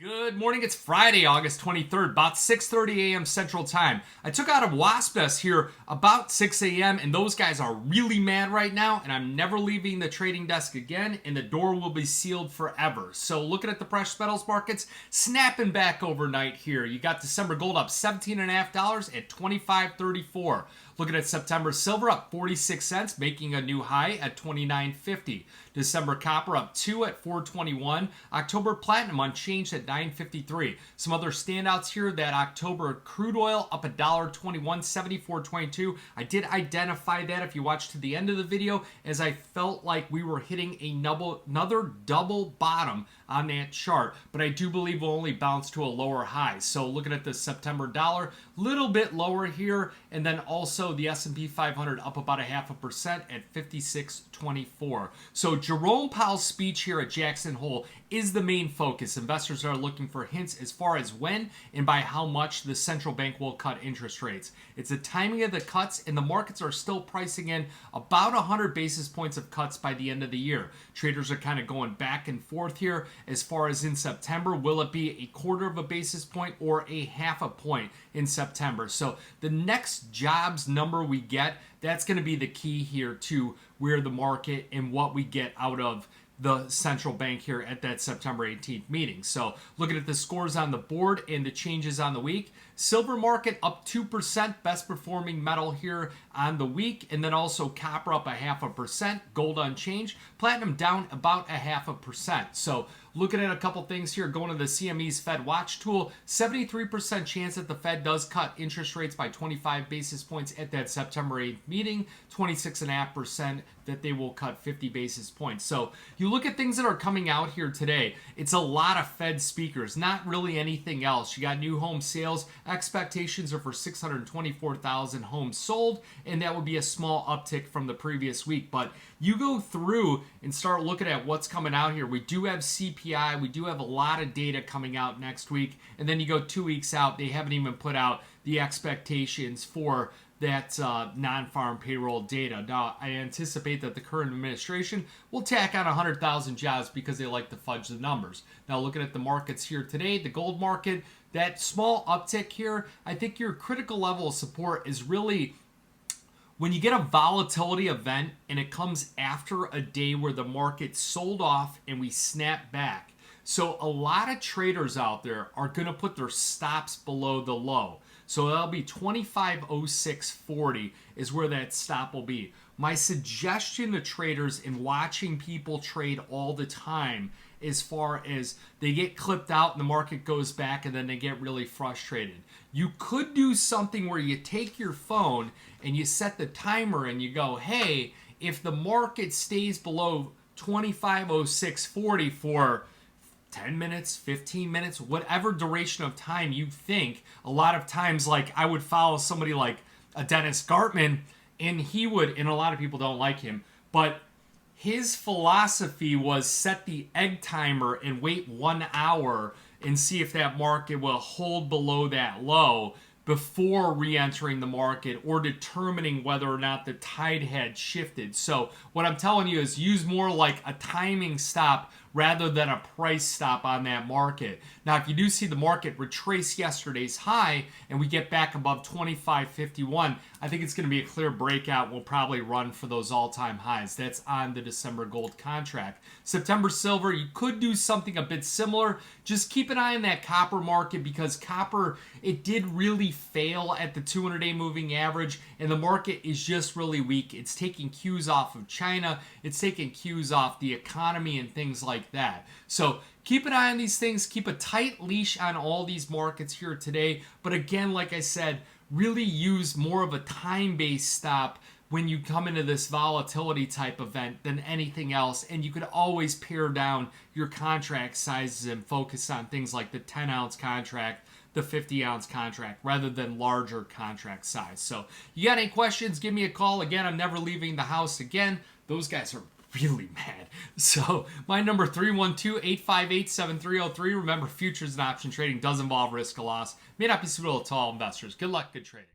Good morning. It's Friday, August 23rd, about 6:30 a.m. Central Time. I took out a Wasp here about 6 a.m. and those guys are really mad right now, and I'm never leaving the trading desk again, and the door will be sealed forever. So looking at the precious metals markets, snapping back overnight here. You got December gold up $17.50 at $25.34. Looking at September silver up 46 cents, making a new high at $29.50. December copper up 2 at $4.21. October platinum unchanged at $9.53. Some other standouts here, that October crude oil up $1.21, $74.22. I did identify that if you watched to the end of the video, as I felt like we were hitting another double bottom on that chart, but I do believe we'll only bounce to a lower high. So looking at the September dollar, little bit lower here, and then also the S&P 500 up about 0.5% at 56.24. So Jerome Powell's speech here at Jackson Hole is the main focus. Investors are looking for hints as far as when and by how much the central bank will cut interest rates. It's the timing of the cuts, and the markets are still pricing in about 100 basis points of cuts by the end of the year. Traders are kind of going back and forth here as far as in September. Will it be a quarter of a basis point or a half a point in September? So the next jobs number we get, that's going to be the key here to where the market and what we get out of the central bank here at that September 18th meeting. So looking at the scores on the board and the changes on the week, silver market up 2%, best performing metal here on the week, and then also copper up 0.5%, gold unchanged, platinum down about 0.5%. So looking at a couple things here, going to the CME's Fed Watch tool, 73% chance that the Fed does cut interest rates by 25 basis points at that September 8th meeting, 26.5% that they will cut 50 basis points. So you look at things that are coming out here today, it's a lot of Fed speakers, not really anything else. You got new home sales, expectations are for 624,000 homes sold, and that would be a small uptick from the previous week. But you go through and start looking at what's coming out here. We do have CPI, we do have a lot of data coming out next week, and then you go 2 weeks out, they haven't even put out the expectations for that non-farm payroll data. Now, I anticipate that the current administration will tack on 100,000 jobs because they like to fudge the numbers. Now, looking at the markets here today, the gold market, that small uptick here, I think your critical level of support is really when you get a volatility event and it comes after a day where the market sold off and we snap back. So a lot of traders out there are going to put their stops below the low. So that'll be 25.0640 is where that stop will be. My suggestion to traders in watching people trade all the time, as far as they get clipped out and the market goes back and then they get really frustrated. You could do something where you take your phone and you set the timer and you go, hey, if the market stays below 25.0640 for 10 minutes, 15 minutes, whatever duration of time you think. A lot of times, like, I would follow somebody like a Dennis Gartman, and he would, and a lot of people don't like him, but his philosophy was set the egg timer and wait 1 hour and see if that market will hold below that low before re-entering the market or determining whether or not the tide had shifted. So what I'm telling you is use more like a timing stop rather than a price stop on that market. Now, if you do see the market retrace yesterday's high and we get back above 25.51, I think it's going to be a clear breakout. We'll probably run for those all-time highs. That's on the December gold contract. September silver, you could do something a bit similar. Just keep an eye on that copper market, because copper, it did really fail at the 200-day moving average, and the market is just really weak. It's taking cues off of China. It's taking cues off the economy and things like that. So keep an eye on these things. Keep a tight leash on all these markets here today. But again, like I said, really use more of a time-based stop when you come into this volatility type event than anything else. And you could always pare down your contract sizes and focus on things like the 10-ounce contract, the 50-ounce contract, rather than larger contract size. So you got any questions, give me a call. Again, I'm never leaving the house again. Those guys are really mad. So my number 312-858-7303. Remember, futures and option trading does involve risk of loss. May not be suitable to all investors. Good luck, good trading.